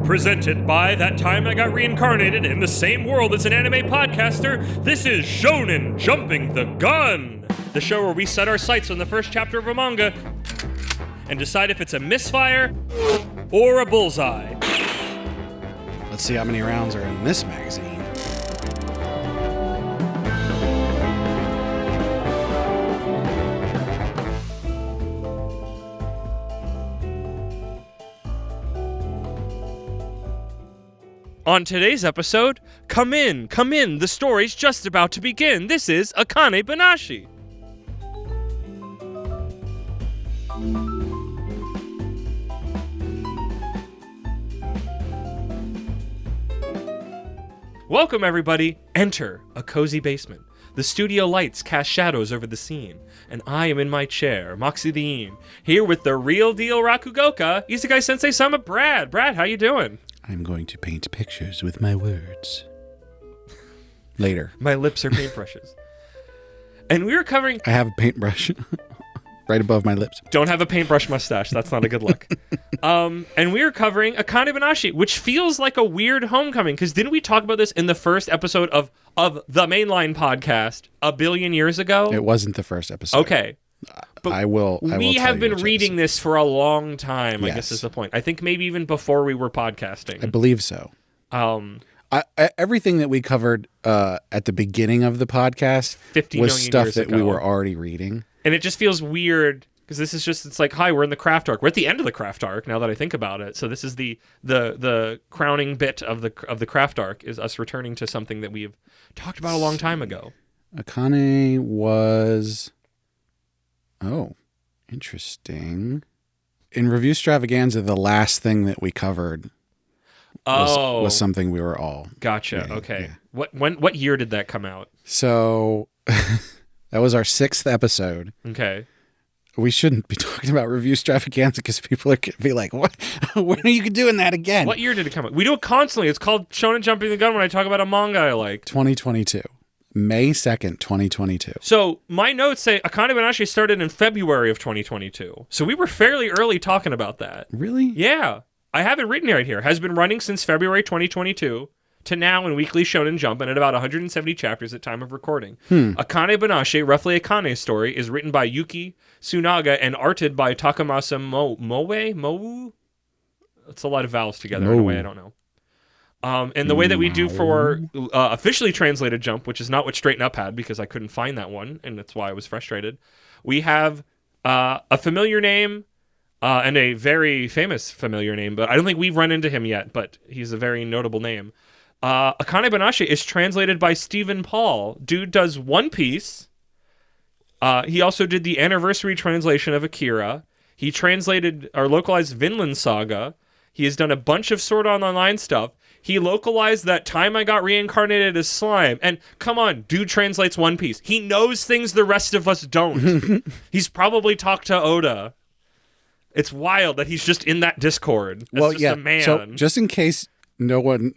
Presented by That Time I Got Reincarnated in the Same World as an Anime Podcaster, this is Shonen Jumping the Gun, the show where we set our sights on the first chapter of a manga and decide if it's a misfire or a bullseye. Let's see how many rounds are in this magazine. On today's episode, come in, the story's just about to begin. This is Akane-banashi. Welcome, everybody. Enter a cozy basement. The studio lights cast shadows over the scene, and I am in my chair, Moxie the Ean, here with the real deal Rakugoka, Isekai Sensei Sama Brad. Brad, how you doing? I'm going to paint pictures with my words. Later. My lips are paintbrushes. And we were covering... I have a paintbrush right above my lips. Don't have a paintbrush mustache. That's not a good look. And we were covering Akane-banashi, which feels like a weird homecoming, because didn't we talk about this in the first episode of the mainline podcast a billion years ago? It wasn't the first episode. Okay. But I will we have been reading episode. This for a long time, I Yes. guess is the point. I think maybe even before we were podcasting. I believe so. Everything that we covered at the beginning of the podcast 50 was million stuff years that ago. we were already reading. And it just feels weird because this is just, it's like, hi, we're in the craft arc. We're at the end of the craft arc now that I think about it. So this is the crowning bit of the craft arc is us returning to something that we've talked about a long time ago. Akane was... Oh, interesting. In Review Stravaganza, the last thing that we covered was something we were all... Gotcha. Okay. Yeah. What year did that come out? So that was our 6th episode. Okay. We shouldn't be talking about Review Stravaganza because people are going to be like, "What? When are you doing that again?" What year did it come out? We do it constantly. It's called Shonen Jumping the Gun when I talk about a manga I like. 2022. May 2nd, 2022. So my notes say Akane-banashi started in February of 2022. So we were fairly early talking about that. Really? Yeah. I have it written right here. Has been running since February 2022 to now in Weekly Shonen Jump and at about 170 chapters at time of recording. Akane-banashi, roughly Akane's story, is written by Yuki Tsunaga and arted by Takamasa Moe? That's a lot of vowels together in a way I don't know. And the way that we do for officially translated Jump, which is not what Straighten Up had because I couldn't find that one, and that's why I was frustrated, we have a familiar name and a very famous familiar name, but I don't think we've run into him yet, but he's a very notable name. Akane-banashi is translated by Stephen Paul. Dude does One Piece. He also did the anniversary translation of Akira. He translated or localized Vinland Saga. He has done a bunch of Sword Art Online stuff. He localized That Time I Got Reincarnated as Slime. And come on, dude translates One Piece. He knows things the rest of us don't. He's probably talked to Oda. It's wild that he's just in that Discord. That's just a man. So just in case no one,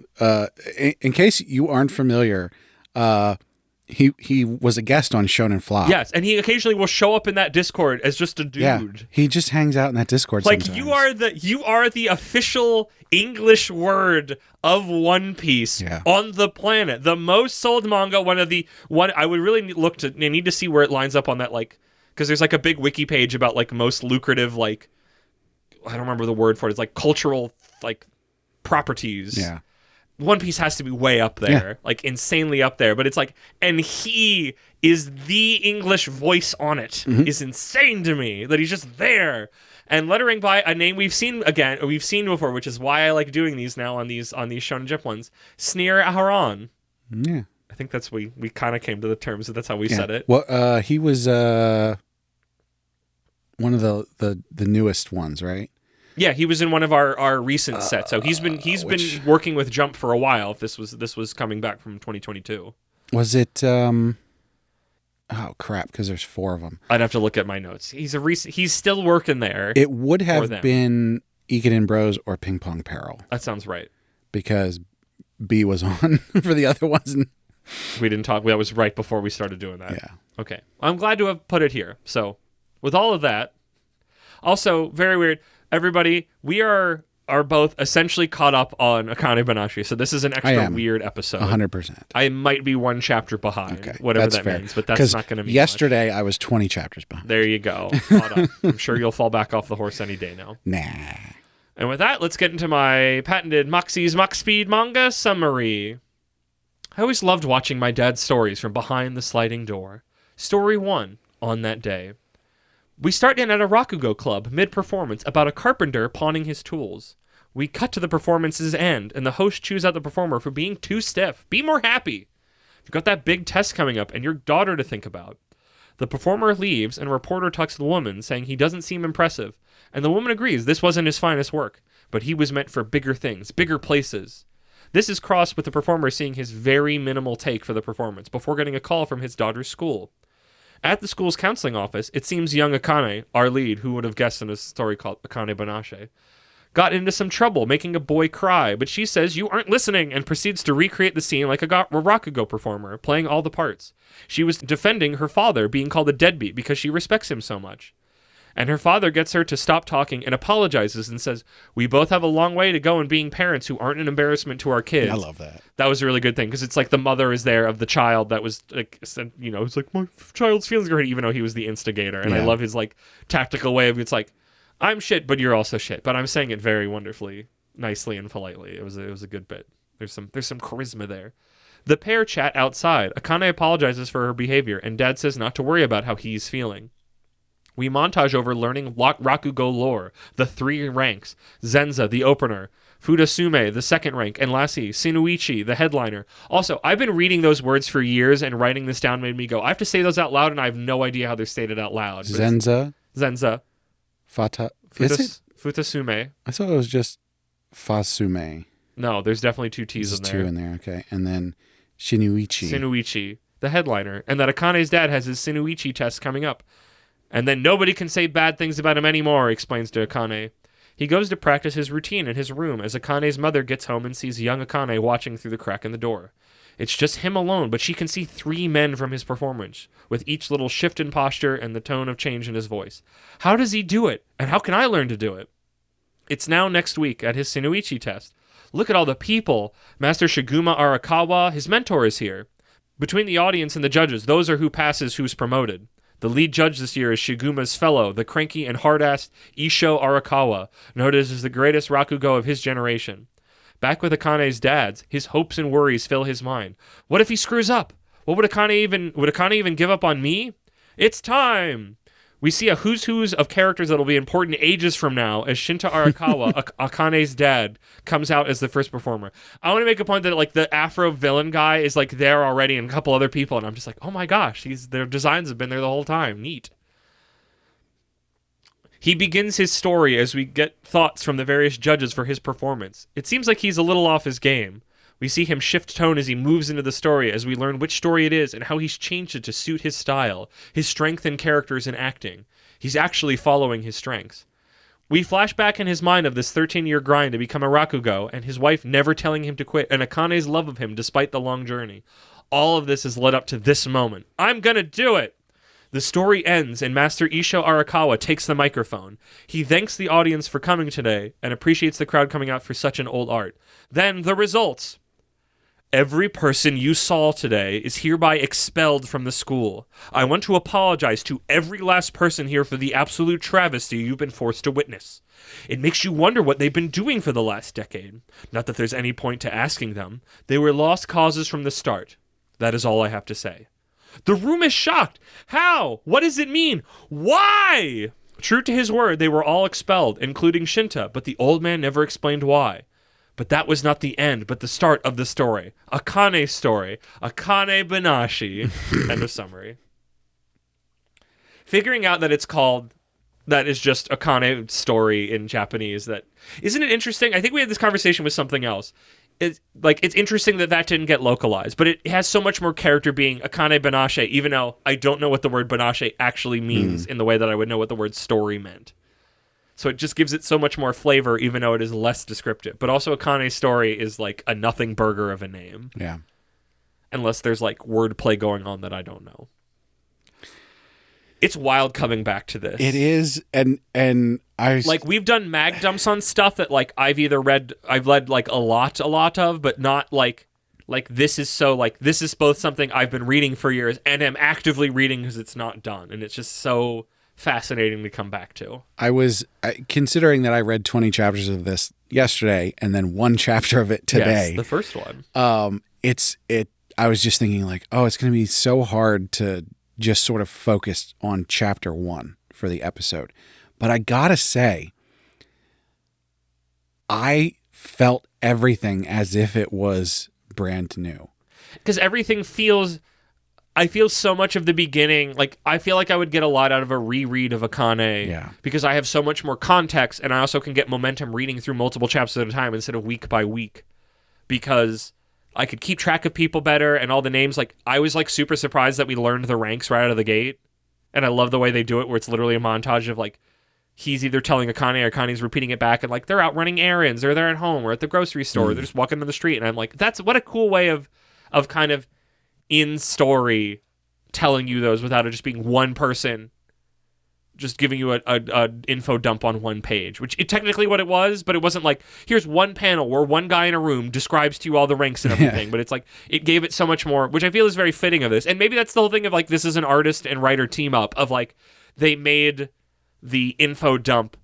in case you aren't familiar, he was a guest on Shonen Flop. Yes, and he occasionally will show up in that Discord as just a dude. Yeah, he just hangs out in that Discord like sometimes. you are the official English word of One Piece on the planet. The most sold manga, I would really need to see where it lines up on that, like, because there's like a big wiki page about like most lucrative, like, I don't remember the word for it. It's like cultural like properties. Yeah. One Piece has to be way up there, like insanely up there. But it's like, and he is the English voice on it. Is insane to me that he's just there. And lettering by a name we've seen before, which is why I like doing these now on these Shonen Jump ones. Sneer Aharon. Yeah. I think that's we kind of came to the terms that that's how we said it. Well, he was one of the newest ones, right? Yeah, he was in one of our recent sets. So he's been working with Jump for a while. If this was coming back from 2022. Was it? Oh crap! Because there's 4 of them. I'd have to look at my notes. He's still working there. It would have been Ikenin Bros or Ping Pong Peril. That sounds right. Because B was on for the other ones. We didn't talk. That was right before we started doing that. Yeah. Okay. I'm glad to have put it here. So, with all of that, also very weird. Everybody, we are are both essentially caught up on Akane-banashi, so this is an extra weird episode. 100%. I might be one chapter behind, whatever that means, but that's not going to mean yesterday much. I was 20 chapters behind. There you go. Caught up. I'm sure you'll fall back off the horse any day now. Nah. And with that, let's get into my patented Moxie's Mox Speed manga summary. I always loved watching my dad's stories from behind the sliding door. Story 1, On That Day. We start in at a rakugo club, mid-performance, about a carpenter pawning his tools. We cut to the performance's end, and the host chews out the performer for being too stiff. Be more happy. You've got that big test coming up and your daughter to think about. The performer leaves, and a reporter talks to the woman, saying he doesn't seem impressive. And the woman agrees this wasn't his finest work, but he was meant for bigger things, bigger places. This is crossed with the performer seeing his very minimal take for the performance before getting a call from his daughter's school. At the school's counseling office, it seems young Akane, our lead, who would have guessed in a story called Akane-banashi, got into some trouble making a boy cry, but she says you aren't listening and proceeds to recreate the scene like a rakugo performer, playing all the parts. She was defending her father being called a deadbeat because she respects him so much. And her father gets her to stop talking and apologizes and says, we both have a long way to go in being parents who aren't an embarrassment to our kids. I love that. That was a really good thing because it's like the mother is there of the child that was like, you know, it's like my child's feelings are hurt even though he was the instigator. And I love his like tactical way of it's like, I'm shit, but you're also shit. But I'm saying it very wonderfully, nicely and politely. It was a good bit. There's some charisma there. The pair chat outside. Akane apologizes for her behavior and Dad says not to worry about how he's feeling. We montage over learning rakugo lore, the 3 ranks, Zenza, the opener, Fudasume, the 2nd rank, and lastly, Sinuichi, the headliner. Also, I've been reading those words for years, and writing this down made me go, I have to say those out loud, and I have no idea how they're stated out loud. Zenza. Futasume. I thought it was just Fasume. No, there's definitely 2 T's in there. 2 in there, okay. And then Sinuichi, the headliner. And that Akane's dad has his Sinuichi test coming up. And then nobody can say bad things about him anymore, explains to Akane. He goes to practice his routine in his room as Akane's mother gets home and sees young Akane watching through the crack in the door. It's just him alone, but she can see 3 men from his performance, with each little shift in posture and the tone of change in his voice. How does he do it? And how can I learn to do it? It's now next week at his Sinuichi test. Look at all the people. Master Shiguma Arakawa, his mentor, is here. Between the audience and the judges, those are who passes who's promoted. The lead judge this year is Shiguma's fellow, the cranky and hard-assed Isho Arakawa, noted as the greatest rakugo of his generation. Back with Akane's dads, his hopes and worries fill his mind. What if he screws up? Would Akane even give up on me? It's time! We see a who's who's of characters that will be important ages from now as Shinta Arakawa, Akane's dad, comes out as the first performer. I want to make a point that like the Afro villain guy is like there already and a couple other people, and I'm just like, oh my gosh, their designs have been there the whole time. Neat. He begins his story as we get thoughts from the various judges for his performance. It seems like he's a little off his game. We see him shift tone as he moves into the story as we learn which story it is and how he's changed it to suit his style, his strength in characters and acting. He's actually following his strengths. We flash back in his mind of this 13-year grind to become a rakugo and his wife never telling him to quit and Akane's love of him despite the long journey. All of this has led up to this moment. I'm gonna do it! The story ends and Master Isho Arakawa takes the microphone. He thanks the audience for coming today and appreciates the crowd coming out for such an old art. Then the results. Every person you saw today is hereby expelled from the school. I want to apologize to every last person here for the absolute travesty you've been forced to witness. It makes you wonder what they've been doing for the last decade. Not that there's any point to asking them. They were lost causes from the start. That is all I have to say. The room is shocked. How? What does it mean? Why? True to his word, they were all expelled, including Shinta, but the old man never explained why. But that was not the end, but the start of the story. Akane's story. Akane-banashi. End of summary. Figuring out that it's called... That is just Akane's story in Japanese. That isn't it interesting? I think we had this conversation with something else. It's interesting that didn't get localized, but it has so much more character being Akane-banashi, even though I don't know what the word banashi actually means in the way that I would know what the word story meant. So it just gives it so much more flavor, even though it is less descriptive. But also Akane's story is like a nothing burger of a name. Yeah. Unless there's like wordplay going on that I don't know. It's wild coming back to this. It is, and I like we've done mag dumps on stuff that like I've read like a lot of, but not like this is so like this is both something I've been reading for years and am actively reading because it's not done, and it's just so fascinating to come back to. I was considering that I read 20 chapters of this yesterday and then one chapter of it today. Yes, the first one. I was just thinking like, oh, it's going to be so hard to just sort of focus on chapter 1 for the episode. But I gotta say, I felt everything as if it was brand new. Because everything I feel so much of the beginning, like I feel like I would get a lot out of a reread of Akane because I have so much more context, and I also can get momentum reading through multiple chapters at a time instead of week by week, because I could keep track of people better and all the names. Like I was like super surprised that we learned the ranks right out of the gate, and I love the way they do it where it's literally a montage of like he's either telling Akane or Akane's repeating it back, and like they're out running errands or they're at home or at the grocery store, they're just walking down the street, and I'm like, that's what a cool way of kind of in story telling you those without it just being one person just giving you a info dump on one page, which is technically what it was, but it wasn't like here's one panel where one guy in a room describes to you all the ranks and everything. But it's like it gave it so much more, which I feel is very fitting of this. And maybe that's the whole thing of like this is an artist and writer team up of like they made the info dump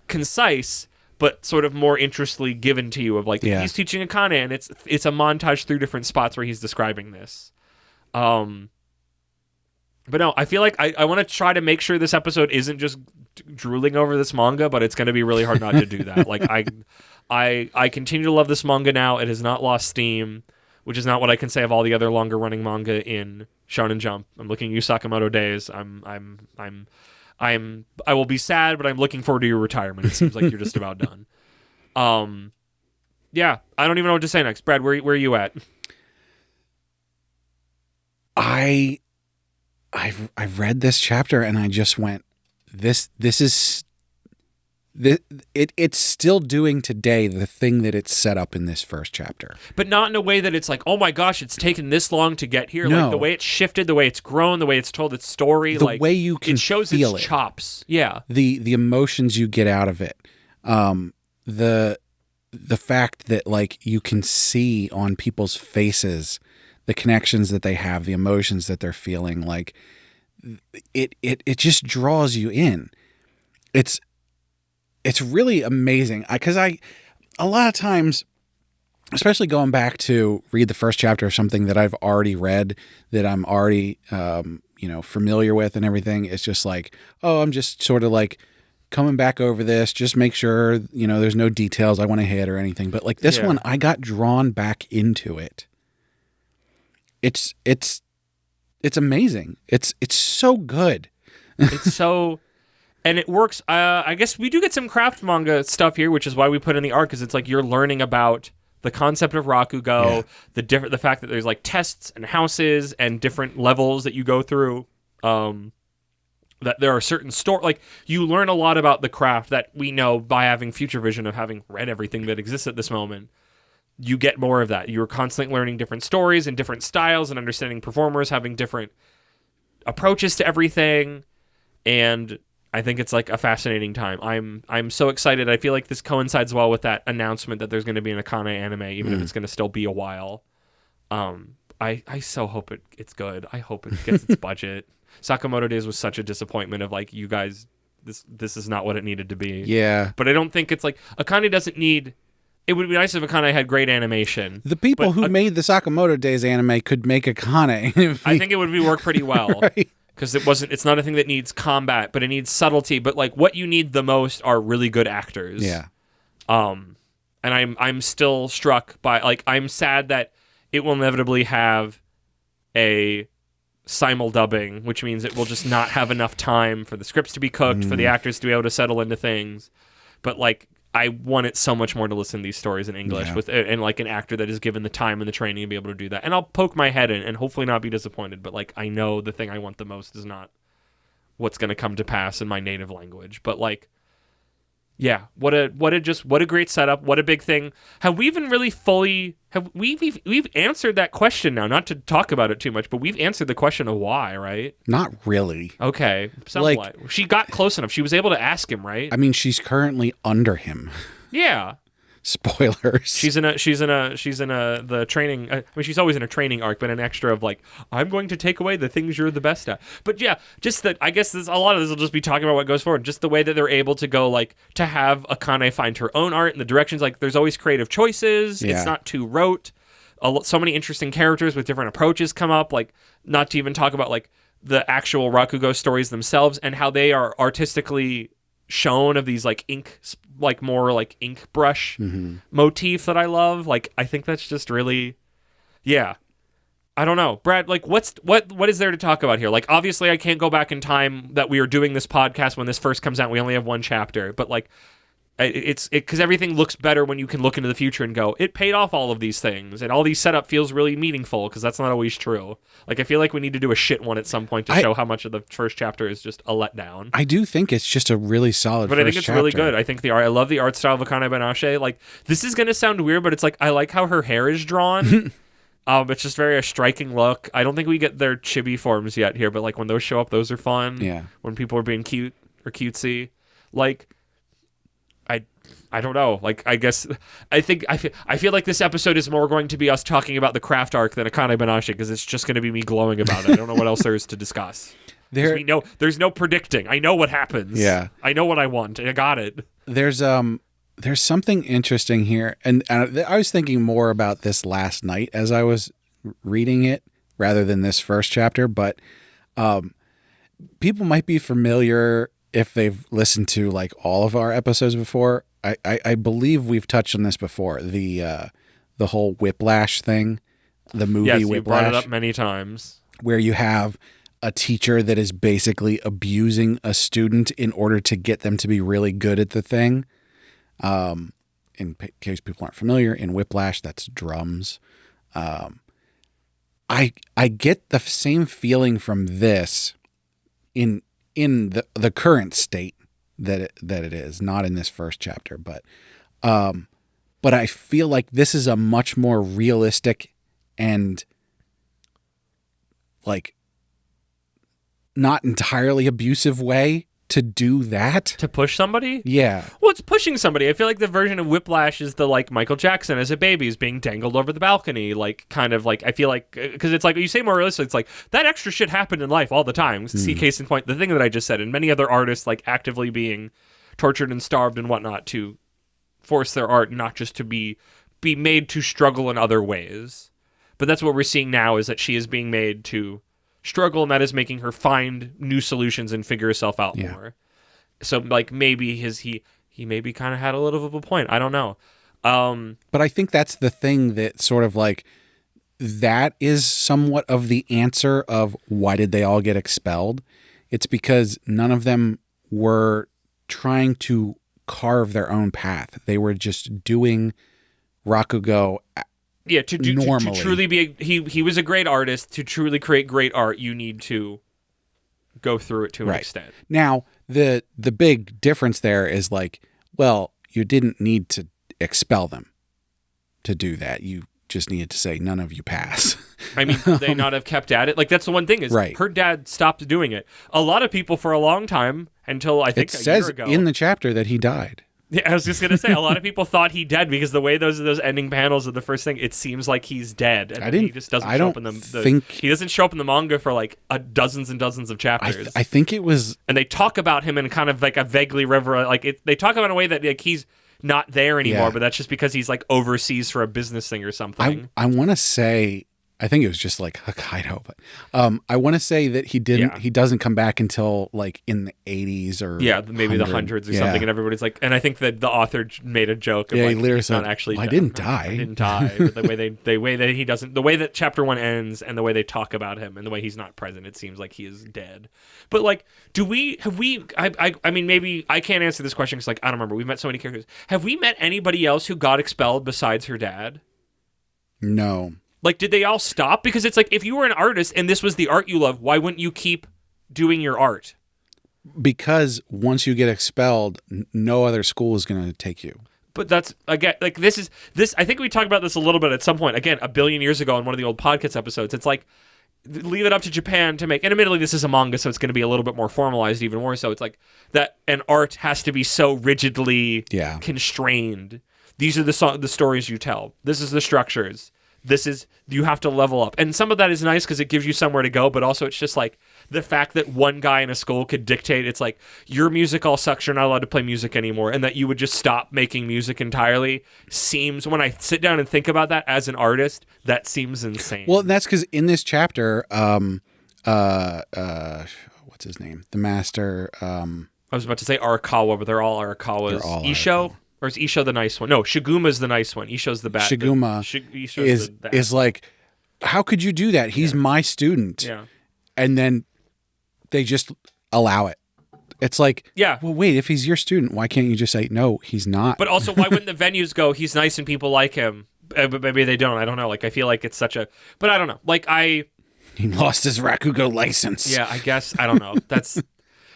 concise but sort of more interestedly given to you of like he's teaching Akane, and it's a montage through different spots where he's describing this. But no, I feel like I want to try to make sure this episode isn't just drooling over this manga, but it's going to be really hard not to do that. Like I continue to love this manga now. It has not lost steam, which is not what I can say of all the other longer running manga in Shonen Jump. I'm looking at you, Sakamoto Days. I will be sad, but I'm looking forward to your retirement. It seems like you're just about done. Yeah, I don't even know what to say next. Brad, where are you at? I've read this chapter and I just went, it's still doing today the thing that it's set up in this first chapter. But not in a way that it's like, oh my gosh, it's taken this long to get here. No. Like the way it's shifted, the way it's grown, the way it's told its story. The like, way you can it shows feel its it. chops. Yeah. The emotions you get out of it. The fact that like you can see on people's faces the connections that they have, the emotions that they're feeling, like it just draws you in. It's really amazing. Because a lot of times, especially going back to read the first chapter of something that I've already read, that I'm already familiar with and everything, it's just like, oh, I'm just sort of like coming back over this, just make sure, there's no details I want to hit or anything. But like this one, I got drawn back into it. It's amazing. It's so good. It's so, and it works. I guess we do get some craft manga stuff here, which is why we put in the art, because it's like you're learning about the concept of rakugo, the fact that there's like tests and houses and different levels that you go through. That there are certain like you learn a lot about the craft that we know by having future vision of having read everything that exists at this moment. You get more of that. You're constantly learning different stories and different styles and understanding performers having different approaches to everything. And I think it's like a fascinating time. I'm so excited. I feel like this coincides well with that announcement that there's going to be an Akane anime, even if it's going to still be a while. I so hope it's good. I hope it gets its budget. Sakamoto Days was such a disappointment of like, you guys, this is not what it needed to be. Yeah. But I don't think it's like, Akane doesn't need... It would be nice if Akane had great animation. The people who made the Sakamoto Days anime could make Akane. I think it would work pretty well. Because it's not a thing that needs combat, but it needs subtlety. But like what you need the most are really good actors. Yeah. And I'm still struck by, like, I'm sad that it will inevitably have a simul-dubbing, which means it will just not have enough time for the scripts to be cooked, for the actors to be able to settle into things. But like, I want it so much more to listen to these stories in English and like an actor that is given the time and the training to be able to do that. And I'll poke my head in and hopefully not be disappointed. But like, I know the thing I want the most is not what's going to come to pass in my native language. But like, Yeah, what a great setup. What a big thing. Have we even really we've answered that question now? Not to talk about it too much, but we've answered the question of why, right? Not really. Okay, somewhat. She got close enough. She was able to ask him, right? I mean, she's currently under him. Yeah. Spoilers. She's in the training. I mean, she's always in a training arc, but an extra of like, I'm going to take away the things you're the best at. But yeah, just that. I guess a lot of this will just be talking about what goes forward. Just the way that they're able to go, like, to have Akane find her own art and the directions. Like, there's always creative choices. Yeah. It's not too rote. So many interesting characters with different approaches come up. Like, not to even talk about like the actual rakugo stories themselves and how they are artistically shown of these like ink, like more like ink brush motif that I love. Like, I think that's just really, yeah. I don't know, Brad. Like, what is there to talk about here? Like, obviously, I can't go back in time that we were doing this podcast when this first comes out. We only have one chapter, but like, it's because everything looks better when you can look into the future and go, it paid off all of these things, and all these setup feels really meaningful, because that's not always true. Like, I feel like we need to do a shit one at some point to show how much of the first chapter is just a letdown. I do think it's just a really solid but first I think it's chapter. Really good. I think I love the art style of Akane-banashi. Like, this is gonna sound weird, but it's like, I like how her hair is drawn. It's just very a striking look. I don't think we get their chibi forms yet here, but like when those show up, those are fun. Yeah. When people are being cute or cutesy, like, I don't know. Like, I guess I feel like this episode is more going to be us talking about the craft arc than Akane-banashi, because it's just going to be me glowing about it. I don't know what else there is to discuss. We know there's no predicting. I know what happens. Yeah. I know what I want. I got it. There's something interesting here, and I was thinking more about this last night as I was reading it rather than this first chapter. But people might be familiar if they've listened to like all of our episodes before. I believe we've touched on this before. The whole Whiplash thing, the movie yes, Whiplash. You brought it up many times. Where you have a teacher that is basically abusing a student in order to get them to be really good at the thing. In case people aren't familiar, in Whiplash, that's drums. I get the same feeling from this in the current state that it is, not in this first chapter, but I feel like this is a much more realistic and like not entirely abusive way to do that. To push somebody? Yeah. Well, it's pushing somebody. I feel like the version of Whiplash is the, like, Michael Jackson as a baby is being dangled over the balcony. Like, kind of, like, I feel like, because it's like, you say more realistic, it's like, that extra shit happened in life all the time. See, case in point, the thing that I just said, and many other artists, like, actively being tortured and starved and whatnot to force their art not just to be made to struggle in other ways. But that's what we're seeing now, is that she is being made to struggle, and that is making her find new solutions and figure herself out more. So, like, maybe he maybe kind of had a little of a point. I don't know. But I think that's the thing that sort of like, that is somewhat of the answer of why did they all get expelled. It's because none of them were trying to carve their own path. They were just doing rakugo. Yeah, to truly be he was a great artist. To truly create great art, you need to go through it to an extent. Now, the big difference there is like, well, you didn't need to expel them to do that. You just needed to say, none of you pass. I mean, could they not have kept at it? Like, that's the one thing is her dad stopped doing it. A lot of people for a long time, until I think a year ago. It says in the chapter that he died. Yeah, I was just gonna say, a lot of people thought he dead because the way those ending panels of the first thing, it seems like he's dead, and he just doesn't show up in he doesn't show up in the manga for like dozens and dozens of chapters. I think it was, and they talk about him in kind of like a vaguely they talk about it in a way that like he's not there anymore, but that's just because he's like overseas for a business thing or something. I want to say, I think it was just like Hokkaido, but I want to say that he didn't. Yeah. He doesn't come back until like in the 80s or maybe the hundreds or something. And everybody's like, and I think that the author made a joke of he like, literally he's said, not actually. I didn't die. I didn't die. But the way that he doesn't, the way that chapter 1 ends, and the way they talk about him, and the way he's not present, it seems like he is dead. But like, I mean, maybe I can't answer this question because like I don't remember. We've met so many characters. Have we met anybody else who got expelled besides her dad? No. Like, did they all stop? Because it's like, if you were an artist and this was the art you love, why wouldn't you keep doing your art? because once you get expelled, no other school is going to take you. But that's, again, like, this. I think we talked about this a little bit at some point, again, a billion years ago in one of the old podcast episodes. It's like, leave it up to Japan to make, and admittedly this is a manga, so it's going to be a little bit more formalized, even more so. It's like that an art has to be so rigidly constrained. These are the stories you tell. This is the structures. You have to level up. And some of that is nice because it gives you somewhere to go, but also it's just like the fact that one guy in a school could dictate, it's like, your music all sucks, you're not allowed to play music anymore, and that you would just stop making music entirely seems, when I sit down and think about that as an artist, that seems insane. Well, that's because in this chapter, what's his name? The master. I was about to say Arakawa, but they're all Arakawas. Isho? Or is Isho the nice one? No, Shiguma's the nice one. Isho's the bad. Shiguma is like, how could you do that? He's my student. Yeah. And then they just allow it. It's like, well, wait, if he's your student, why can't you just say, no, he's not? But also, why wouldn't the venues go, he's nice and people like him? But maybe they don't. I don't know. Like, I feel like it's such a... But I don't know. Like, He lost his rakugo license. Yeah, I guess. I don't know. That's...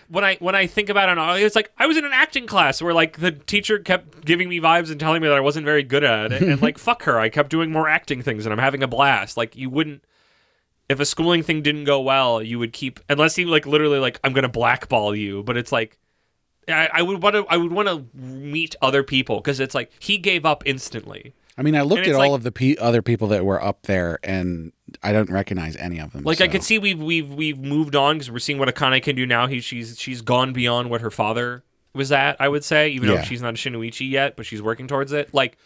When I think about it, it's like I was in an acting class where like the teacher kept giving me vibes and telling me that I wasn't very good at it, and like fuck her, I kept doing more acting things and I'm having a blast. Like, you wouldn't, if a schooling thing didn't go well, you would keep, unless he like literally like, I'm gonna blackball you. But it's like I would want to meet other people, because it's like he gave up instantly. I mean, I looked at all of the other people that were up there, and I don't recognize any of them. Like, so. I could see we've moved on, because we're seeing what Akane can do now. She's gone beyond what her father was at, I would say, even though she's not a Shinoichi yet, but she's working towards it. Like,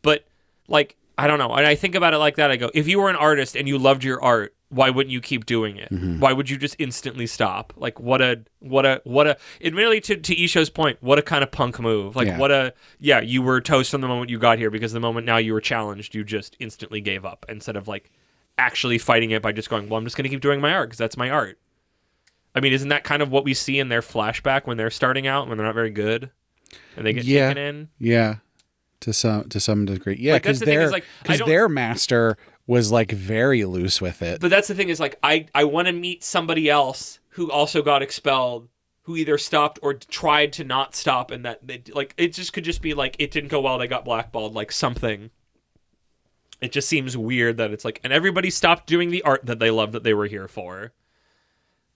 but like, I don't know. And I think about it like that. I go, if you were an artist and you loved your art, why wouldn't you keep doing it? Mm-hmm. Why would you just instantly stop? Like, what a, admittedly to Isho's point, what a kind of punk move. Like, you were toast from the moment you got here, because the moment now you were challenged, you just instantly gave up, instead of like actually fighting it by just going, well, I'm just going to keep doing my art because that's my art. I mean, isn't that kind of what we see in their flashback when they're starting out, when they're not very good and they get taken in? Yeah. To some degree. Yeah, because their master was like very loose with it. But that's the thing, is like, I want to meet somebody else who also got expelled, who either stopped or tried to not stop, and that they, like, it just could just be like, it didn't go well, they got blackballed, like something. It just seems weird that it's like, and everybody stopped doing the art that they loved, that they were here for.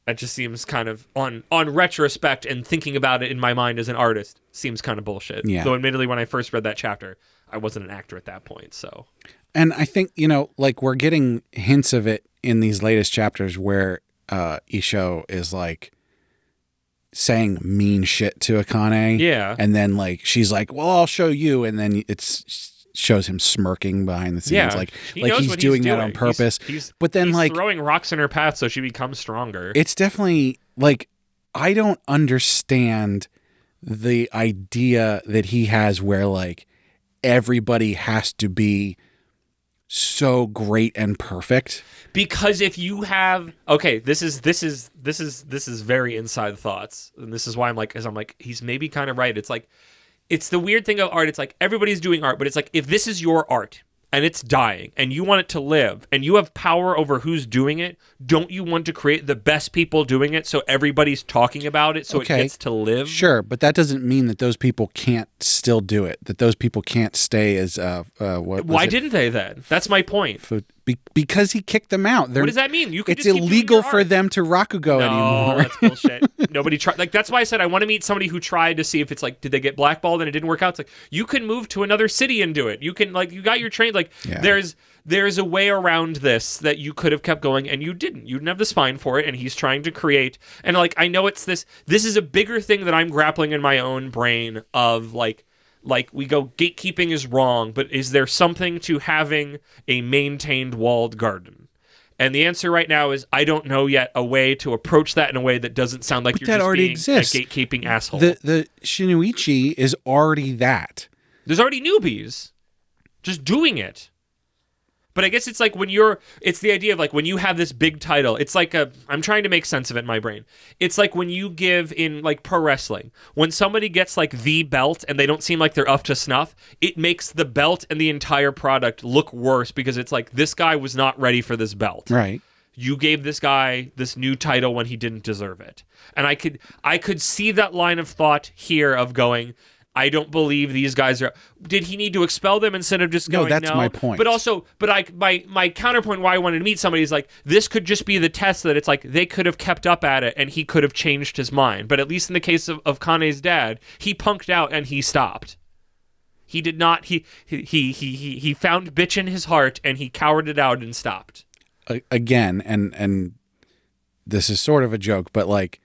That just seems kind of, on retrospect and thinking about it in my mind as an artist, seems kind of bullshit. Yeah. Though admittedly, when I first read that chapter, I wasn't an actor at that point, so. And I think, like, we're getting hints of it in these latest chapters where Isho is like saying mean shit to Akane. Yeah. And then like she's like, well, I'll show you, and then shows him smirking behind the scenes, like he's doing that on purpose. But then he's throwing rocks in her path so she becomes stronger. It's definitely like, I don't understand the idea that he has where like everybody has to be so great and perfect. Because if you have, okay, this is very inside thoughts, and this is why I'm like, he's maybe kind of right. It's like, it's the weird thing of art. It's like, everybody's doing art, but it's like, if this is your art and it's dying and you want it to live and you have power over who's doing it, don't you want to create the best people doing it so everybody's talking about it so it gets to live? Sure, but that doesn't mean that those people can't still do it, that those people can't stay as why didn't they then? That's my point. Because he kicked them out. What does that mean? You could it's just keep illegal for them to rakugo anymore. That's bullshit. Nobody tried. Like, that's why I said I want to meet somebody who tried to see if it's like, did they get blackballed and it didn't work out? It's like, you can move to another city and do it. You can, like, you got your train. Like, there's a way around this that you could have kept going, and you didn't. You didn't have the spine for it, and he's trying to create. And like, I know it's this is a bigger thing that I'm grappling in my own brain of like we go, gatekeeping is wrong, but is there something to having a maintained walled garden? And the answer right now is, I don't know yet a way to approach that in a way that doesn't sound like you're just being exists. A gatekeeping asshole. The Shinoichi is already that. There's already newbies just doing it. But I guess it's like it's the idea of like when you have this big title, it's like I'm trying to make sense of it in my brain. It's like when you give in like pro wrestling, when somebody gets like the belt and they don't seem like they're up to snuff, it makes the belt and the entire product look worse because it's like, this guy was not ready for this belt. Right. you gave this guy this new title when he didn't deserve it. And I could see that line of thought here of going, I don't believe these guys are. Did he need to expel them instead of just going? No, that's my point. But my counterpoint why I wanted to meet somebody is like, this could just be the test that it's like they could have kept up at it and he could have changed his mind. But at least in the case of Kane's dad, he punked out and he stopped. He did not. He found bitch in his heart and he cowered it out and stopped. Again, and this is sort of a joke, but like,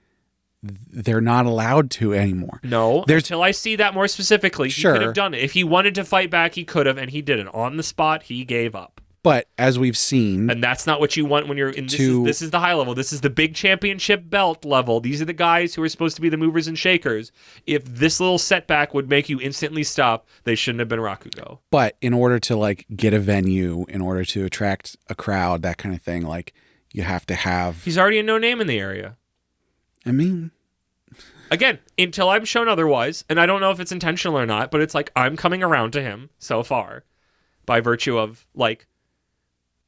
they're not allowed to anymore. No, until I see that more specifically. Sure. He could have done it. If he wanted to fight back, he could have, and he didn't. On the spot, he gave up. But as we've seen... And that's not what you want when you're in... This is the high level. This is the big championship belt level. These are the guys who are supposed to be the movers and shakers. If this little setback would make you instantly stop, they shouldn't have been rakugo. But in order to like get a venue, in order to attract a crowd, that kind of thing, like you have to have... He's already a no name in the area. I mean... Again, until I'm shown otherwise, and I don't know if it's intentional or not, but it's like I'm coming around to him so far by virtue of like,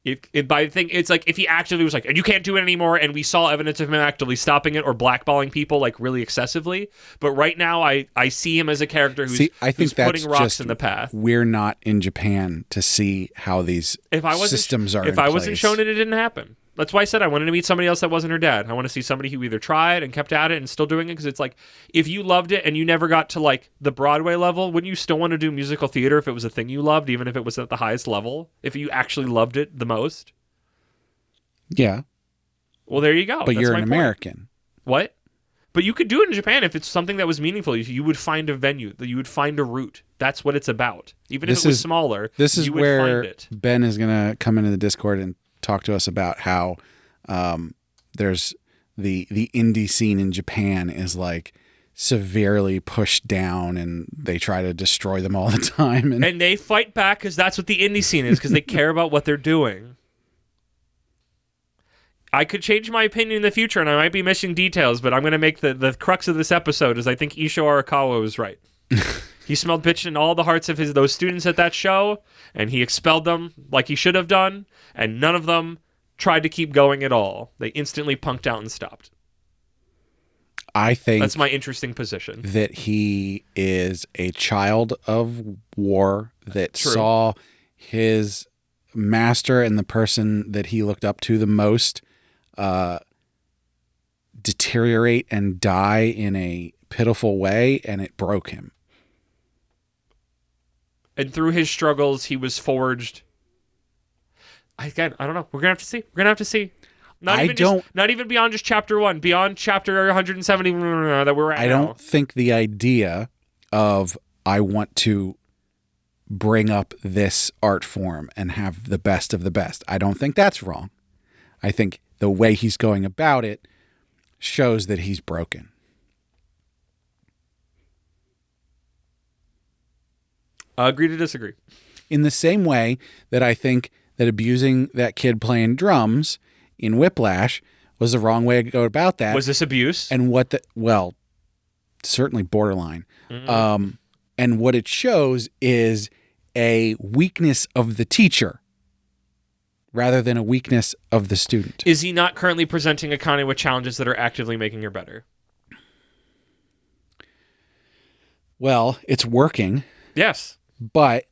it's like if he actively was like, and you can't do it anymore, and we saw evidence of him actively stopping it or blackballing people like really excessively. But right now, I see him as a character who's putting rocks in the path. We're not in Japan to see how these systems are. If I wasn't shown it didn't happen. That's why I said I wanted to meet somebody else that wasn't her dad. I want to see somebody who either tried and kept at it and still doing it, because it's like, if you loved it and you never got to like the Broadway level, wouldn't you still want to do musical theater if it was a thing you loved, even if it was at the highest level? If you actually loved it the most? Yeah. Well, there you go. But you're an American. What? But you could do it in Japan if it's something that was meaningful. You would find a venue. You would find a route. That's what it's about. Even if it was smaller, this is you would where find it. Ben is going to come into the Discord and talk to us about how there's the indie scene in Japan is like severely pushed down and they try to destroy them all the time. And they fight back because that's what the indie scene is, because they care about what they're doing. I could change my opinion in the future and I might be missing details, but I'm going to make the crux of this episode is I think Isho Arakawa was right. He smelled bitch in all the hearts of those students at that show, and he expelled them like he should have done, and none of them tried to keep going at all. They instantly punked out and stopped. I think that's my interesting position. That he is a child of war that saw his master and the person that he looked up to the most deteriorate and die in a pitiful way, and it broke him. And through his struggles, he was forged. Again, I don't know. We're gonna have to see. We're gonna have to see. Not even beyond just chapter 1, beyond chapter 170 that we're at. I don't think the idea of I want to bring up this art form and have the best of the best. I don't think that's wrong. I think the way he's going about it shows that he's broken. Agree to disagree. In the same way that I think that abusing that kid playing drums in Whiplash was the wrong way to go about that. Was this abuse? And certainly borderline. Mm-hmm. And what it shows is a weakness of the teacher rather than a weakness of the student. Is he not currently presenting Akane with challenges that are actively making her better? Well, it's working. Yes. But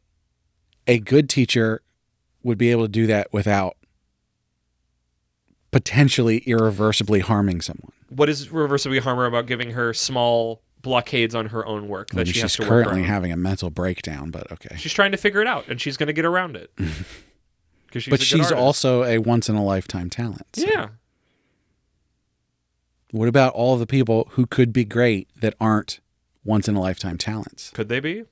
a good teacher would be able to do that without potentially irreversibly harming someone. What is irreversibly harm her about giving her small blockades on her own work that she has to work around? She's currently having a mental breakdown, but okay. She's trying to figure it out, and she's going to get around it. But she's also a once-in-a-lifetime talent. So. Yeah. What about all the people who could be great that aren't once-in-a-lifetime talents? Could they be?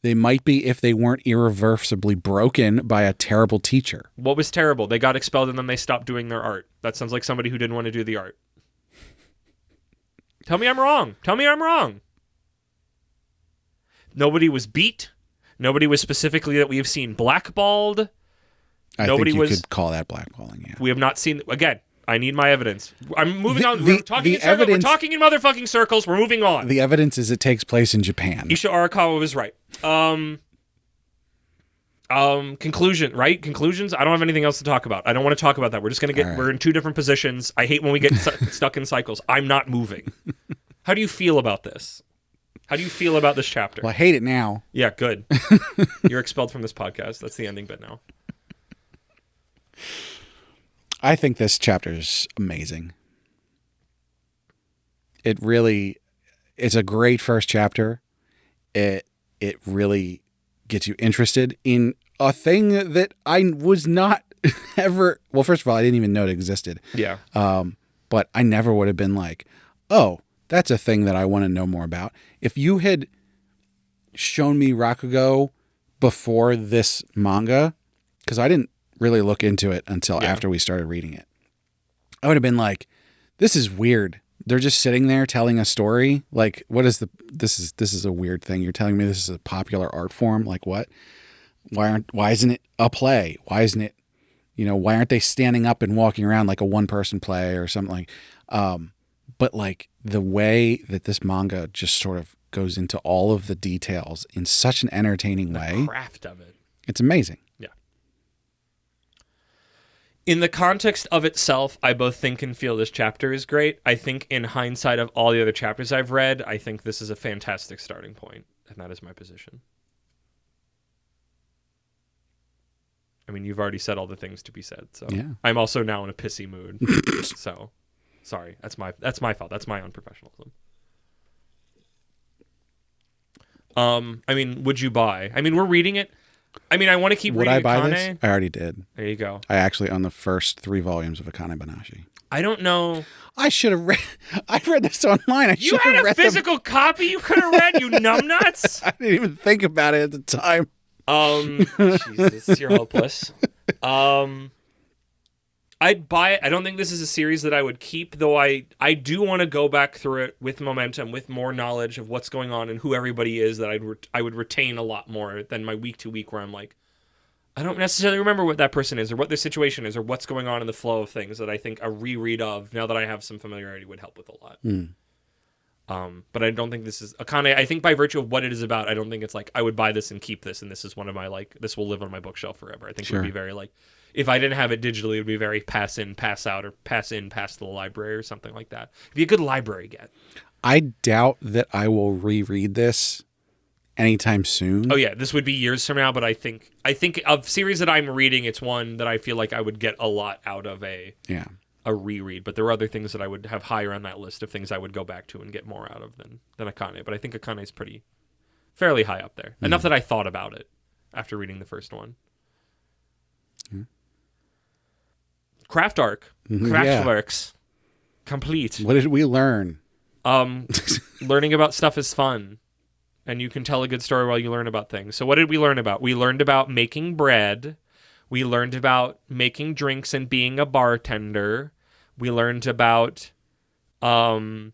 They might be if they weren't irreversibly broken by a terrible teacher. What was terrible? They got expelled and then they stopped doing their art. That sounds like somebody who didn't want to do the art. Tell me I'm wrong. Tell me I'm wrong. Nobody was beat. Nobody was specifically that we have seen blackballed. I think you could call that blackballing, yeah. We have not seen... Again, I need my evidence. I'm moving on. We're talking in circles. We're talking in motherfucking circles. We're moving on. The evidence is it takes place in Japan. Isho Arakawa was right. Conclusion, right? Conclusions. I don't have anything else to talk about. I don't want to talk about that. We're just gonna get. Right. We're in two different positions. I hate when we get stuck in cycles. I'm not moving. How do you feel about this? How do you feel about this chapter? Well, I hate it now. Yeah, good. You're expelled from this podcast. That's the ending bit now. I think this chapter is amazing. It's a great first chapter. It really gets you interested in a thing that I was not ever. Well, first of all, I didn't even know it existed. Yeah. But I never would have been like, oh, that's a thing that I want to know more about. If you had shown me Rakugo before this manga, because I didn't really look into it until after we started reading it, I would have been like, this is weird. They're just sitting there telling a story. Like, what is this is a weird thing. You're telling me this is a popular art form. Like what? Why isn't it a play? Why isn't it, why aren't they standing up and walking around like a one person play or something like, but like the way that this manga just sort of goes into all of the details in such an entertaining way. The craft of it. It's amazing. Yeah. In the context of itself, I both think and feel this chapter is great. I think in hindsight of all the other chapters I've read, I think this is a fantastic starting point, and that is my position. I mean, you've already said all the things to be said, so yeah. I'm also now in a pissy mood. So, sorry. That's my fault. That's my unprofessionalism. I mean, would you buy? I mean, we're reading it. I mean, I want to keep reading Akane. Would I buy this? I already did. There you go. I actually own the first 3 volumes of Akane-banashi. I don't know. I should have read. I read this online. You had a physical copy you could have read, you numbnuts. I didn't even think about it at the time. Jesus, you're hopeless. I'd buy it. I don't think this is a series that I would keep, though I do want to go back through it with momentum, with more knowledge of what's going on and who everybody is that I would retain a lot more than my week to week where I'm like, I don't necessarily remember what that person is or what their situation is or what's going on in the flow of things that I think a reread of, now that I have some familiarity, would help with a lot. But I don't think this is Akane. I think by virtue of what it is about, I don't think it's like I would buy this and keep this and this is one of my this will live on my bookshelf forever. I think it would be very if I didn't have it digitally, it would be very pass in, pass out, or pass in, pass to the library or something like that. It'd be a good library get. I doubt that I will reread this anytime soon. Oh yeah, this would be years from now, but I think of series that I'm reading, it's one that I feel like I would get a lot out of a reread. But there are other things that I would have higher on that list of things I would go back to and get more out of than Akane. But I think Akane is fairly high up there. Enough that I thought about it after reading the first one. Craft arc. Kraftwerks. Complete. What did we learn? Learning about stuff is fun. And you can tell a good story while you learn about things. So what did we learn about? We learned about making bread. We learned about making drinks and being a bartender. We learned about farming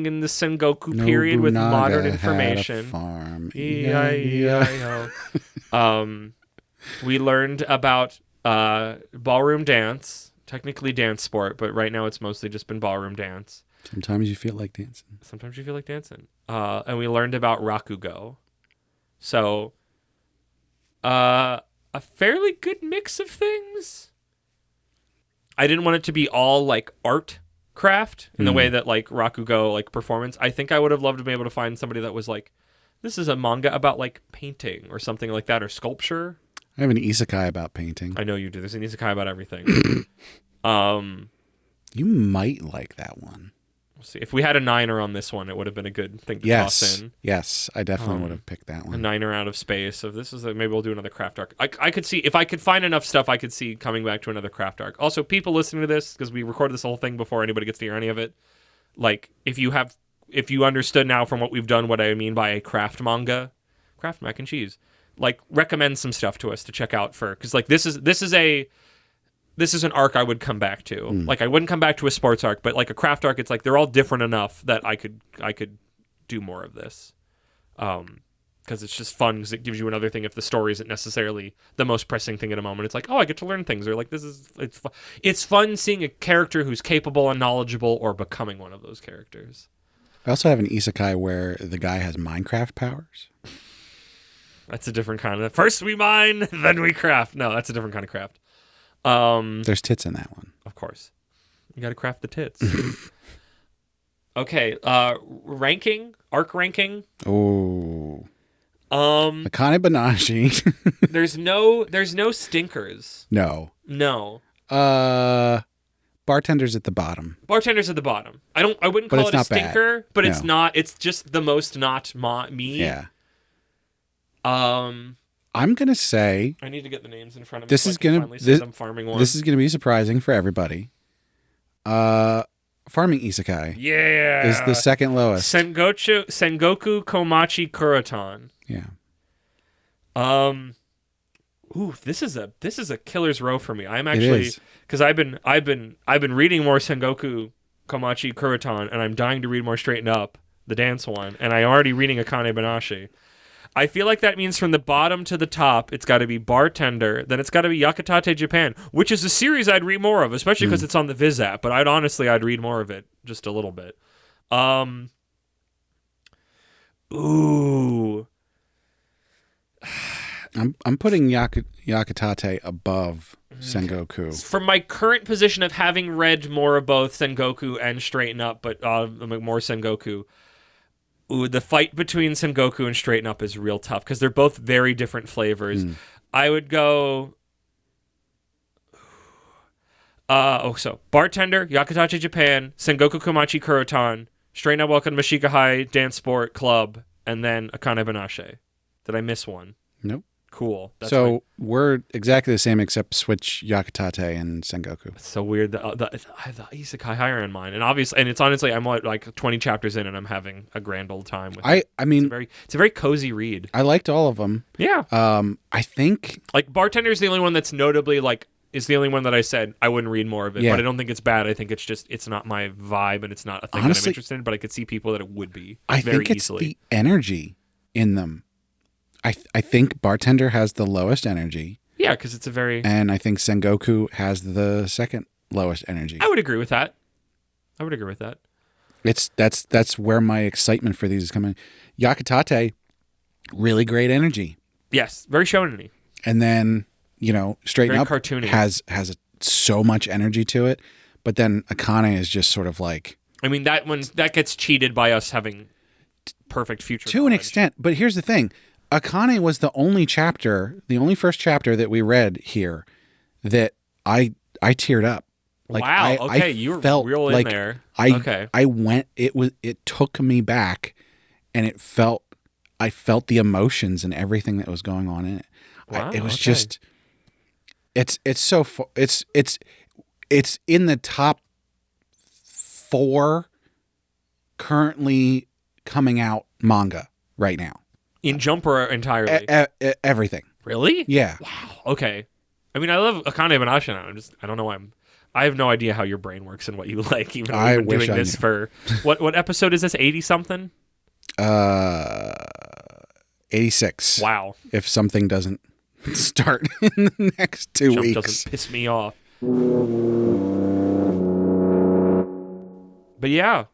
in the Sengoku period with modern information. Farm. E-I-E-I-O. We learned about ballroom dance, technically dance sport, but right now it's mostly just been ballroom dance. Sometimes you feel like dancing. And we learned about rakugo. So, a fairly good mix of things. I didn't want it to be all like art craft in the way that like rakugo, like performance. I think I would have loved to be able to find somebody that was like, this is a manga about like painting or something like that, or sculpture. I have an isekai about painting. I know you do. There's an isekai about everything. You might like that one. We'll see. If we had a 9er on this one, it would have been a good thing to toss in. Yes, I definitely would have picked that one. A 9er out of space. If this is maybe we'll do another craft arc. I could see, if I could find enough stuff, I could see coming back to another craft arc. Also, people listening to this, because we recorded this whole thing before anybody gets to hear any of it, like if you understood now from what we've done what I mean by a craft manga, craft mac and cheese, like recommend some stuff to us to check out because like this is an arc I would come back to. Like I wouldn't come back to a sports arc, but like a craft arc, it's like they're all different enough that I could do more of this. Because it's just fun, because it gives you another thing if the story isn't necessarily the most pressing thing at a moment. It's like, oh, I get to learn things, or like it's fun seeing a character who's capable and knowledgeable or becoming one of those characters. I also have an isekai where the guy has Minecraft powers. That's a different kind of. First we mine, then we craft. No, that's a different kind of craft. There's tits in that one. Of course. You got to craft the tits. Okay, arc ranking. Oh. Akane-banashi. there's no stinkers. No. Bartender's at the bottom. Bartender's at the bottom. I wouldn't call it a stinker, but it's not. It's just the most not me. Yeah. I'm gonna say I need to get the names in front of me. This is gonna I'm farming one. This is gonna be surprising for everybody. Farming isekai. Yeah. Is the second lowest. Sengoku Komachi Kurotan. Yeah. Ooh, this is a killer's row for me. I'm actually because I've been reading more Sengoku Komachi Kurotan, and I'm dying to read more Straighten Up, the dance one, and I'm already reading Akane-banashi. I feel like that means from the bottom to the top, it's got to be Bartender, then it's got to be Yakutate Japan, which is a series I'd read more of, especially because it's on the Viz app, but I'd read more of it, just a little bit. Ooh. I'm putting Yakutate above Sengoku. From my current position of having read more of both Sengoku and Straighten Up, but more Sengoku, the fight between Sengoku and Straighten Up is real tough because they're both very different flavors. I would go... so Bartender, Yakutate Japan, Sengoku Komachi Kurotan, Straighten Up Welcome to Mashika High Dance Sport Club, and then Akane-banashi. Did I miss one? Nope. Cool. We're exactly the same except switch Yakutate and Sengoku. It's so weird. I have the isekai higher in mine, and it's honestly I'm like 20 chapters in, and I'm having a grand old time with it. I mean, it's a very cozy read. I liked all of them. Yeah. I think like Bartender's the only one that's notably is the only one that I said I wouldn't read more of it, but I don't think it's bad. I think it's not my vibe, and it's not a thing that I'm interested in. But I could see people that it would be. I think it's the energy in them. I think Bartender has the lowest energy. Yeah, because it's a very... And I think Sengoku has the second lowest energy. I would agree with that. That's where my excitement for these is coming. Yakutate, really great energy. Yes, very shonen-y. And then, Straighten Up cartoony. has so much energy to it. But then Akane is just sort of like... I mean, that gets cheated by us having perfect future to an extent. But here's the thing. Akane was the only first chapter that we read here that I teared up. Like, wow. Okay, you were real in there. It took me back, and I felt the emotions and everything that was going on in it. Wow, it was just, it's in the top 4 currently coming out manga right now. In Jumper entirely? Everything. Really? Yeah. Wow. Okay. I mean, I love Akane-banashi. I don't know why I have no idea how your brain works and what you like, even though we've been doing this for... What episode is this? 80-something? 86. Wow. If something doesn't start in the next 2 weeks. Doesn't piss me off. But yeah.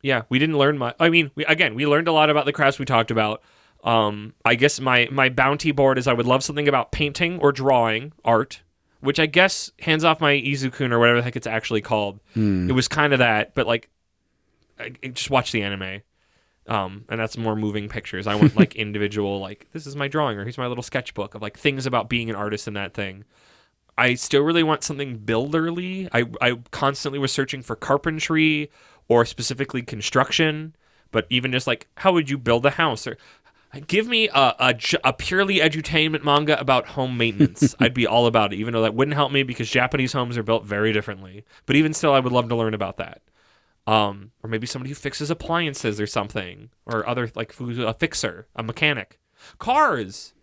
Yeah, we didn't learn much. I mean, we learned a lot about the crafts we talked about. I guess my bounty board is I would love something about painting or drawing, art, which I guess hands off my Izukun or whatever the heck it's actually called. It was kind of that, but like, just watch the anime. And that's more moving pictures. I want like individual, like, this is my drawing, or here's my little sketchbook of like things about being an artist in that thing. I still really want something builderly. I constantly was searching for carpentry or specifically construction, but even just like, how would you build a house? Or give me a purely edutainment manga about home maintenance. I'd be all about it, even though that wouldn't help me because Japanese homes are built very differently. But even still, I would love to learn about that. Or maybe somebody who fixes appliances or something, or other, like a fixer, a mechanic. Cars!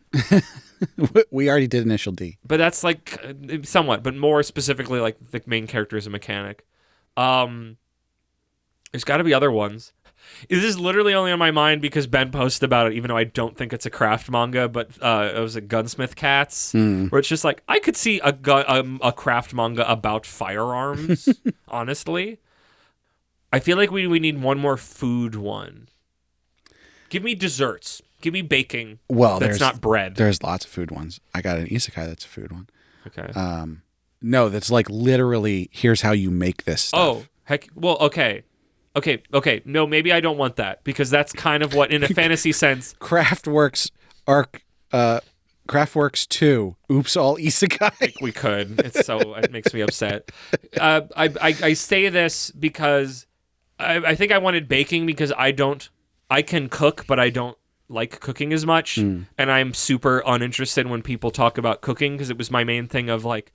We already did Initial D. But that's like somewhat, but more specifically like the main character is a mechanic. There's got to be other ones. This is literally only on my mind because Ben posted about it, even though I don't think it's a craft manga, but it was a Gunsmith Cats, where it's just like, I could see a craft manga about firearms, honestly. I feel like we need one more food one. Give me desserts. Give me baking. Well, that's not bread. There's lots of food ones. I got an isekai that's a food one. Okay. No, that's like literally, here's how you make this stuff. Oh, heck. Well, okay. No, maybe I don't want that because that's kind of what, in a fantasy sense. Kraftwerks 2. Oops, all isekai. We could. It makes me upset. I say this because I think I wanted baking because I can cook, but I don't like cooking as much. And I'm super uninterested when people talk about cooking because it was my main thing of like,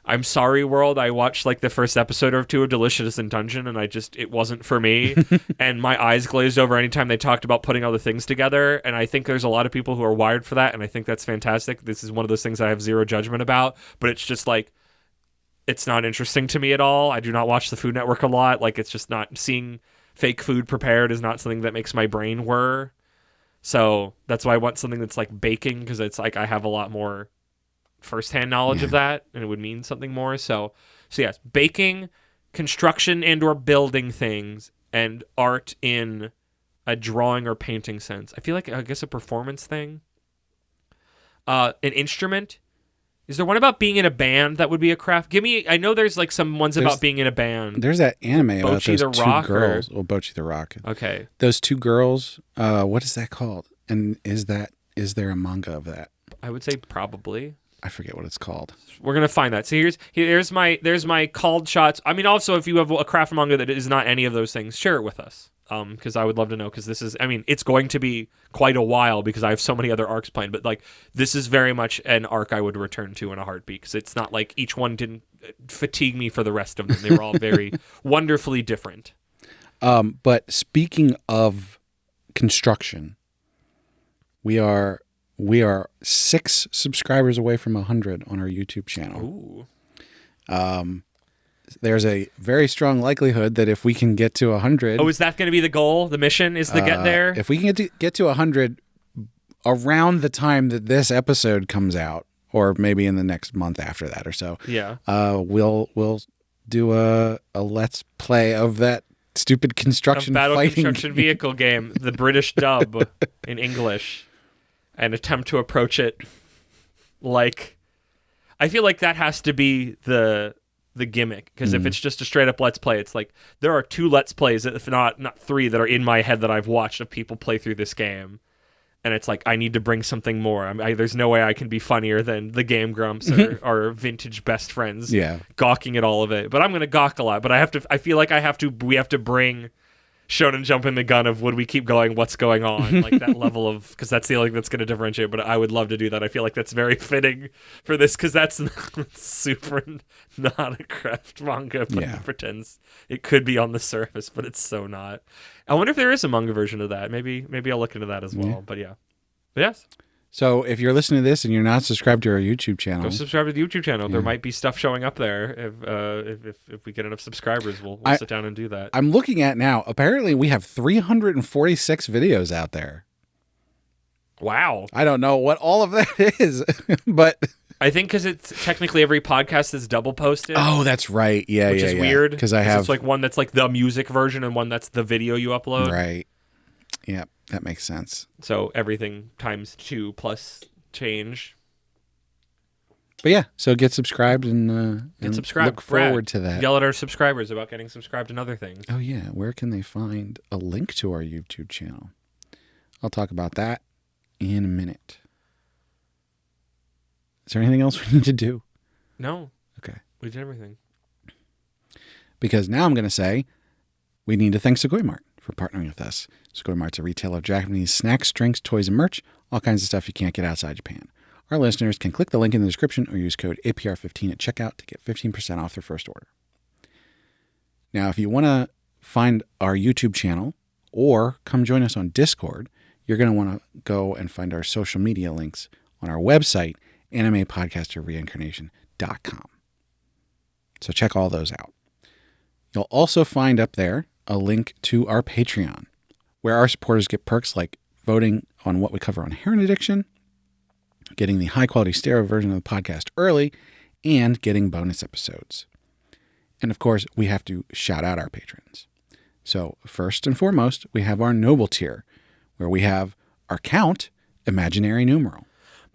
I'm sorry, world. I watched like the first episode or two of Delicious in Dungeon, and it wasn't for me. And my eyes glazed over anytime they talked about putting all the things together. And I think there's a lot of people who are wired for that, and I think that's fantastic. This is one of those things I have zero judgment about, but it's just like, it's not interesting to me at all. I do not watch the Food Network a lot. Like, it's just not, seeing fake food prepared is not something that makes my brain whir. So that's why I want something that's like baking, because it's like I have a lot more firsthand knowledge of that, and it would mean something more. So yes, baking, construction and or building things, and art in a drawing or painting sense. I feel like, I guess, a performance thing. An instrument. Is there one about being in a band that would be a craft? I know there's like some ones about being in a band. There's that anime about Bocchi those the Rock, two girls. Well, Bocchi the Rock. Okay. Those two girls, what is that called? And is there a manga of that? I would say probably. I forget what it's called. We're gonna find that. So there's my called shots. I mean, also, if you have a craft manga that is not any of those things, share it with us. Because I would love to know. Because this is, I mean, it's going to be quite a while because I have so many other arcs planned. But like, this is very much an arc I would return to in a heartbeat. Because it's not like each one didn't fatigue me for the rest of them. They were all very wonderfully different. But speaking of construction, we are 6 subscribers away from 100 on our YouTube channel. Ooh. There's a very strong likelihood that if we can get to 100... Oh, is that going to be the goal? The mission is to get there? If we can get to 100 around the time that this episode comes out, or maybe in the next month after that or so, we'll do a let's play of that stupid construction construction vehicle game, the British dub in English, and attempt to approach it like... I feel like that has to be the gimmick, because if it's just a straight up let's play, it's like there are 2 let's plays, if not 3, that are in my head that I've watched of people play through this game, and it's like I need to bring something more. There's no way I can be funnier than the Game Grumps or our vintage best friends gawking at all of it. But I'm gonna gawk a lot, but I feel like we have to bring Shonen Jump in the gun of would we keep going, what's going on, like that level of, because that's the only thing that's going to differentiate. But I would love to do that. I feel like that's very fitting for this, because that's super not a craft manga, but it pretends it could be on the surface, but it's so not. I wonder if there is a manga version of that. Maybe I'll look into that as well. But yes. So if you're listening to this and you're not subscribed to our YouTube channel, go subscribe to the YouTube channel. There might be stuff showing up there. If we get enough subscribers, we'll sit down and do that. I'm looking at now. Apparently, we have 346 videos out there. Wow. I don't know what all of that is, but I think because it's technically every podcast is double posted. Oh, that's right. Yeah, which is weird. Because it's like one that's like the music version and one that's the video you upload. Right. Yeah, that makes sense. So everything times 2 plus change. But yeah, so get subscribed and subscribed. Look forward to that. Yell at our subscribers about getting subscribed and other things. Oh yeah, where can they find a link to our YouTube channel? I'll talk about that in a minute. Is there anything else we need to do? No. Okay. We did everything. Because now I'm going to say we need to thank Sugoi Mart for partnering with us. Sugoi Mart's a retailer of Japanese snacks, drinks, toys, and merch, all kinds of stuff you can't get outside Japan. Our listeners can click the link in the description or use code APR15 at checkout to get 15% off their first order. Now, if you want to find our YouTube channel or come join us on Discord, you're going to want to go and find our social media links on our website, animepodcasterreincarnation.com. So check all those out. You'll also find up there a link to our Patreon, where our supporters get perks like voting on what we cover on heroin addiction, getting the high-quality stereo version of the podcast early, and getting bonus episodes. And of course, we have to shout out our patrons. So first and foremost, we have our Noble tier, where we have our count imaginary numeral.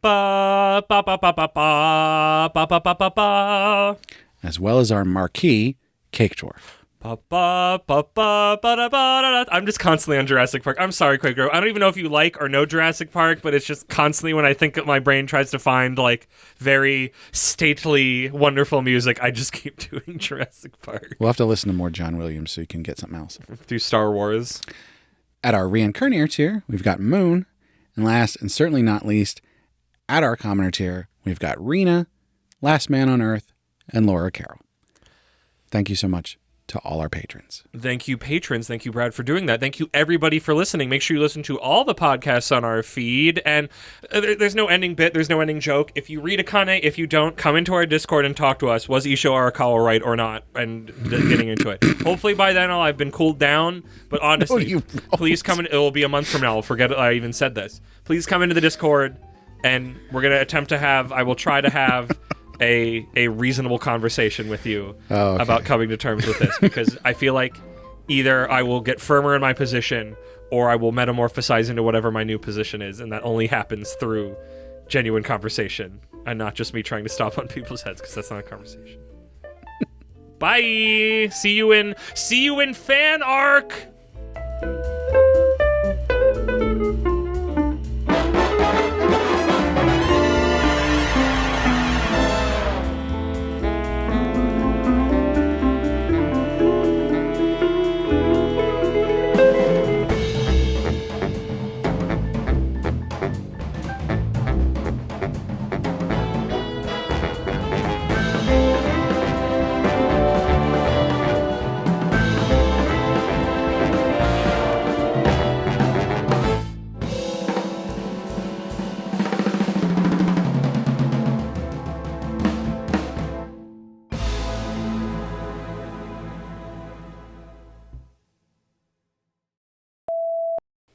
Ba ba ba ba ba ba ba ba ba ba ba. As well as our marquee, Cake Dwarf. Ba, ba, ba, ba, ba, da, ba, da, da. I'm just constantly on Jurassic Park. I'm sorry, Quaker. I don't even know if you like or know Jurassic Park, but it's just constantly when I think my brain tries to find like very stately, wonderful music, I just keep doing Jurassic Park. We'll have to listen to more John Williams so you can get something else. Through Star Wars. At our reincarnator tier, we've got Moon. And last and certainly not least, at our commoner tier, we've got Rena, Last Man on Earth, and Laura Carroll. Thank you so much to all our patrons. Thank you, patrons. Thank you, Brad, for doing that. Thank you, everybody, for listening. Make sure you listen to all the podcasts on our feed. And there's no ending bit. There's no ending joke. If you read Akane, if you don't, come into our Discord and talk to us. Was Isho Arakawa right or not? And getting into it. Hopefully by then I've been cooled down. But honestly, please come in. It will be a month from now. I'll forget I even said this. Please come into the Discord, and we're going to attempt to have, I will try to have a reasonable conversation with you about coming to terms with this, because I feel like either I will get firmer in my position or I will metamorphosize into whatever my new position is, and that only happens through genuine conversation and not just me trying to stomp on people's heads, because that's not a conversation. Bye. See you in fan arc.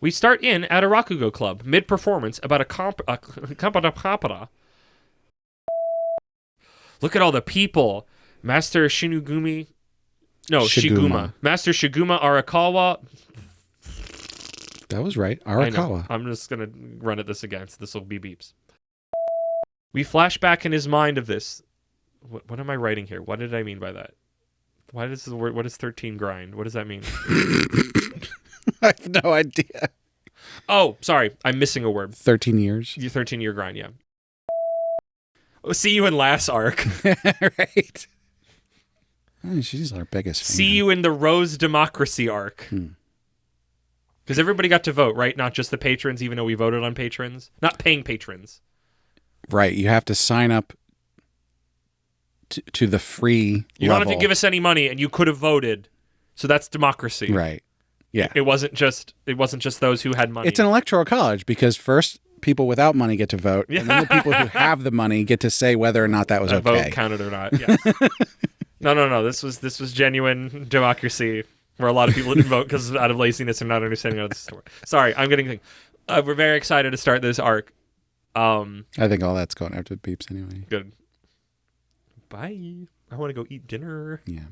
We start in at a rakugo club, mid-performance, about a Look at all the people. Master Shiguma. Master Shiguma Arakawa. That was right. Arakawa. I'm just going to run at this again, so this will be beeps. We flash back in his mind of this. What am I writing here? What did I mean by that? What is 13 grind? What does that mean? I have no idea. Oh, sorry. I'm missing a word. 13 years? 13-year grind, yeah. Oh, see you in last arc. Right. Oh, she's our biggest fan. See you in the Rose Democracy arc. Because everybody got to vote, right? Not just the patrons, even though we voted on patrons. Not paying patrons. Right. You have to sign up to the free You level. don't have to give us any money, and you could have voted. So that's democracy. Right. Yeah. It wasn't just those who had money. It's an electoral college because first people without money get to vote, and then the people who have the money get to say whether or not that was okay. Vote counted or not. Yes. No. This was genuine democracy where a lot of people didn't vote because out of laziness and not understanding how this is works. Sorry, I'm getting. We're very excited to start this arc. I think all that's going after the beeps anyway. Good. Bye. I want to go eat dinner. Yeah.